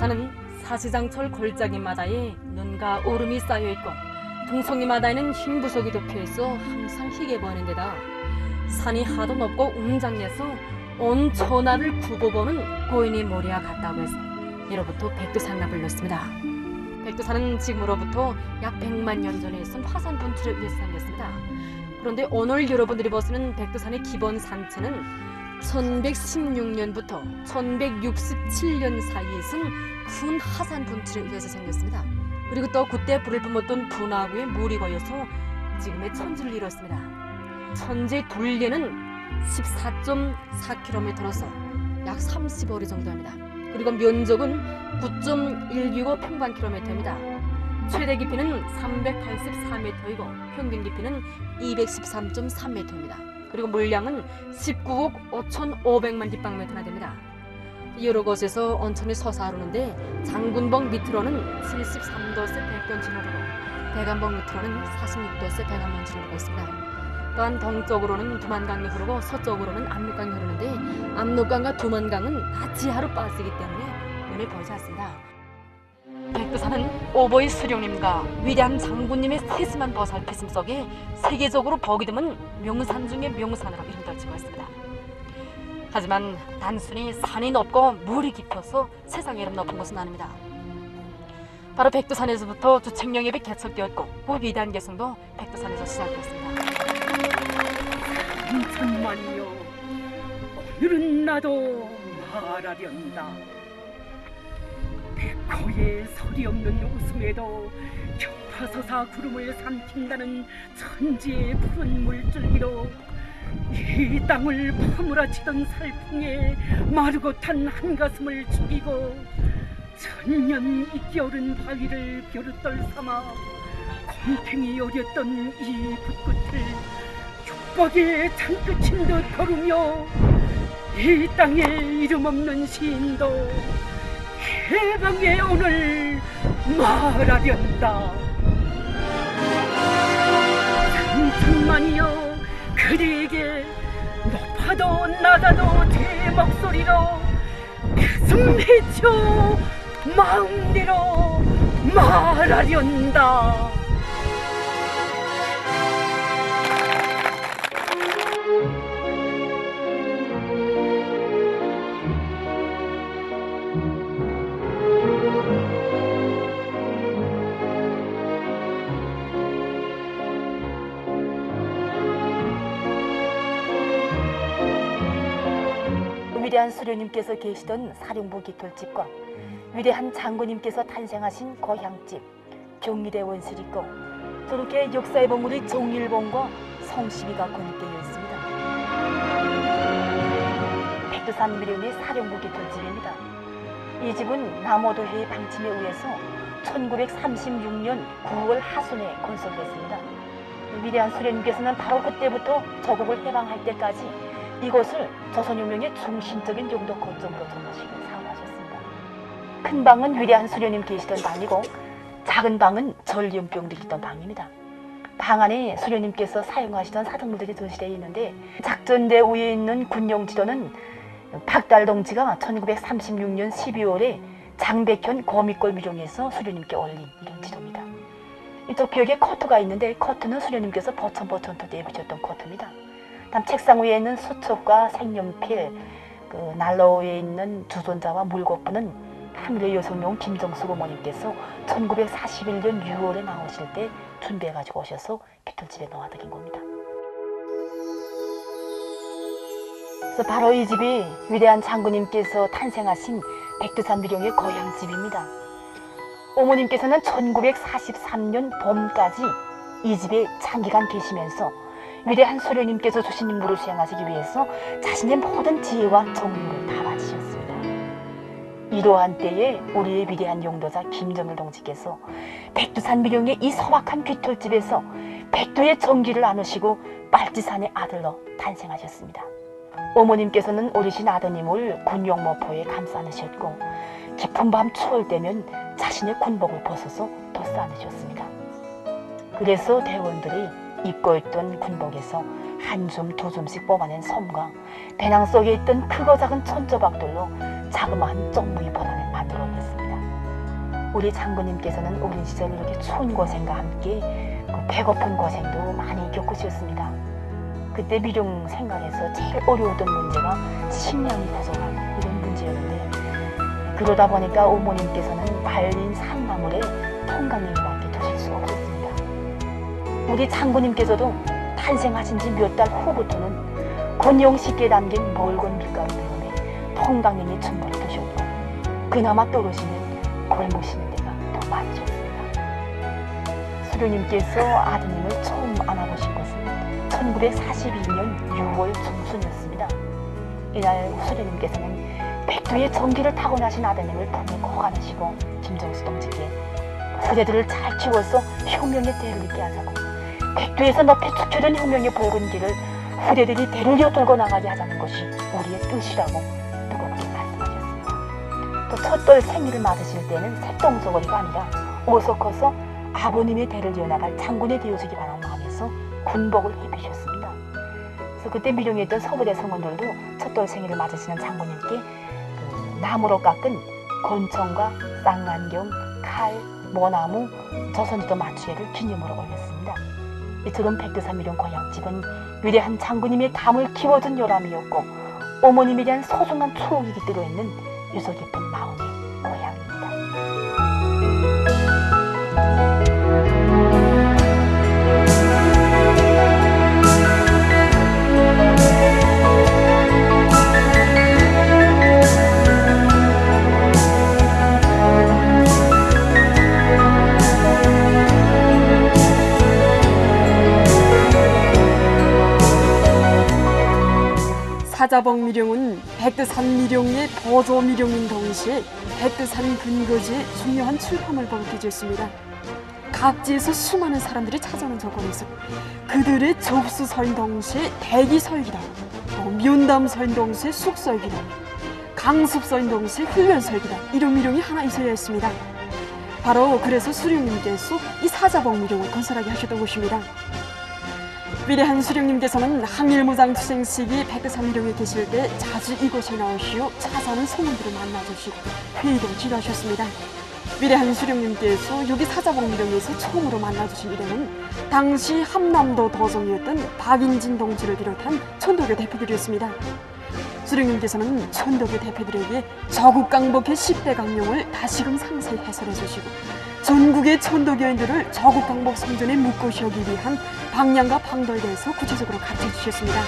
백두산은 사시장철 골짜기마다에 눈과 오름이 쌓여있고 동성이마다에는 흰 부석이 덮여있어 항상 희게 보이는 데다 산이 하도 높고 웅장해서 온 천하를 굽어보는 고인이 모리와 같다고 해서 이로부터 백두산이라 불렀습니다. 백두산은 지금으로부터 약 100만 년 전에 있은 화산 분출에 의해서 생겼습니다. 그런데 오늘 여러분들이 보시는 백두산의 기본 산체는 1116년부터 1167년 사이에 있은 큰 화산 분출에 의해서 생겼습니다. 그리고 또 그때 불을 뿜었던 분화구에 물이 고여서 지금의 천지를 이뤘습니다. 천지의 둘레는 14.4km로서 약 35리 정도입니다. 그리고 면적은 9.165 평방킬로미터입니다. 최대 깊이는 384m이고 평균 깊이는 213.3m입니다. 그리고 물량은 19억 5,500만 립방미터나 됩니다. 여러 곳에서 온천이 솟아오르는데 장군봉 밑으로는 73도세 백변진을 흐르고 대감봉 밑으로는 46도세 대감봉진을 흐르고 있습니다. 또한 동쪽으로는 두만강이 흐르고 서쪽으로는 압록강이 흐르는데 압록강과 두만강은 다 지하로 빠지기 때문에 눈에 보이지 않습니다. 백두산은 오보이 수령님과 위대한 장군님의 세심한 보살피심 속에 세계적으로 보기 드문 명산 중의 명산으로 이름 떨치고 있습니다. 하지만 단순히 산이 높고 물이 깊어서 세상에 이름 높은 것은 아닙니다. 바로 백두산에서부터 주책령협이 개척되었고 그 위대한 개성도 백두산에서 시작되었습니다. 천만이여, 오늘은 나도 말하련다. 백호의 소리 없는 웃음에도 격파서사 구름을 삼킨다는 천지의 푸른 물줄기로 이 땅을 파무라치던 살풍에 마르고 탄 한가슴을 죽이고 천년 익기어른 바위를 벼르떨 삼아 곰탱이 여렸던 이 붓끝을 육박의 잔끝인 듯 걸으며 이 땅에 이름 없는 시인도 해방의 오늘 말하련다. 삼천만이여, 그대에게 높아도 낮아도 제 목소리로 가슴 헤쳐 마음대로 말하련다. 위대한 수령님께서 계시던 사령부 깃털집과 위대한 장군님께서 탄생하신 고향집 경리대 원실이 있고 저렇게 역사의 보물이 종일봉과 성시비가 건립되어 있습니다. 백두산 미령의 사령부 깃털집입니다. 이 집은 남오도회의 방침에 의해서 1936년 9월 하순에 건설됐습니다. 위대한 수령님께서는 바로 그때부터 조국을 해방할 때까지 이곳을 조선혁명의 중심적인 용도 거점으로 정하시고 사용하셨습니다. 큰 방은 위대한 수령님 계시던 방이고 작은 방은 전령병들이 있던 방입니다. 방 안에 수령님께서 사용하시던 사정물들이 전시되어 있는데 작전대 위에 있는 군용 지도는 박달 동지가 1936년 12월에 장백현 고미골 미룡에서 수령님께 올린 이런 지도입니다. 이쪽 벽에 커트가 있는데 커트는 수령님께서 버천버천토 내비쳤던 커트입니다. 다음 책상 위에 있는 수첩과 색연필, 난로 위에 있는 주전자와 물거푸는 한국의 여성용 김정숙 어머님께서 1941년 6월에 나오실 때 준비해가지고 오셔서 깃털집에 넣어드린 겁니다. 그래서 바로 이 집이 위대한 장군님께서 탄생하신 백두산 미령의 고향집입니다. 어머님께서는 1943년 봄까지 이 집에 장기간 계시면서 위대한 수령님께서 주신 임무를 수행하시기 위해서 자신의 모든 지혜와 정력을 다 바치셨습니다. 이러한 때에 우리의 위대한 용도자 김정일 동지께서 백두산 미령의 이 소박한 깃털집에서 백두의 정기를 나누시고 빨치산의 아들로 탄생하셨습니다. 어머님께서는 어리신 아드님을 군용모포에 감싸 안으셨고 깊은 밤 추울 때면 자신의 군복을 벗어서 덧싸 안으셨습니다. 그래서 대원들이 입고 있던 군복에서 한 줌 두 줌씩 뽑아낸 솜과 배낭 속에 있던 크고 작은 천조박들로 자그마한 쪽무늬 보단을 만들어 올렸습니다. 우리 장군님께서는 어린 시절 이렇게 추운 고생과 함께 그 배고픈 고생도 많이 겪으셨습니다. 그때 미룡 생활에서 제일 어려웠던 문제가 식량이 부족한 이런 문제였는데, 그러다 보니까 어머님께서는 말린 산나물에 통강림밖에 드실 수 없었습니다. 우리 장군님께서도 탄생하신 지 몇 달 후부터는 군용 식기에 담긴 멀건 밀가루 때문에 통강림이 충분히 드셨고, 그나마 떨어지면 골무시는 데가 더 많으셨습니다. 수령님께서 아드님을 처음 안아보신 것은 1942년 6월 중순이었습니다. 이날 수령님께서는 백두의 전기를 타고나신 아드님을 품에 꼭 안으시고 김정수 동지께 후대들을 잘 키워서 혁명의 대를 잇게 하자고, 백두에서 높이 축혀진 혁명의 붉은 길을 후대들이 대를 이어 돌고 나가게 하자는 것이 우리의 뜻이라고 뜨겁게 말씀하셨습니다. 또 첫돌 생일을 맞으실 때는 색동서거리가 아니라 어서 커서 아버님의 대를 이어나갈 장군이 되어주기 바라는 마음에서 군복을 입히셨습니다. 그래서 그때 미령에 있던 서부대 성원들도 첫돌 생일을 맞으시는 장군님께 나무로 깎은 권총과 쌍안경, 칼, 모나무, 조선지도 마추개를 기념으로 올렸습니다. 이처럼 백두산 미령 고향집은 위대한 장군님의 담을 키워준 요람이었고, 어머님에 대한 소중한 추억이 깃들어 있는 유서 깊은 마음의 고향입니다. 사자봉 미령은 백두산 미령의 보조 미령인 동시에 백두산 근거지의 중요한 출판을 보기지였습니다. 각지에서 수많은 사람들이 찾아오는 조건에서 그들의 접수서인 동시에 대기서이기도 하고, 면담서인 동시에 숙서이기도 하고, 강습서인 동시에 훈련서이기도 하고, 이런 미령이 하나 있어야 했습니다. 바로 그래서 수령님께서 이 사자봉 미령을 건설하게 하셨던 것입니다. 위대한 수령님께서는 항일무장 투쟁 시기 백두산 미령에 계실 때 자주 이곳에 나오시어 찾아오는 성원들을 만나주시고 회의도 지도하셨습니다. 위대한 수령님께서 여기 사자봉 미령에서 처음으로 만나주신 일행은 당시 함남도 도정이었던 박인진 동지를 비롯한 천도교 대표들이었습니다. 수령님께서는 천도교 대표들에게 저국강복의 10대 강령을 다시금 상세히 해설해 주시고, 전국의 천도교인들을 저국강복 성전에 묶으시기 위한 방향과 방도에 대해서 구체적으로 가르쳐 주셨습니다.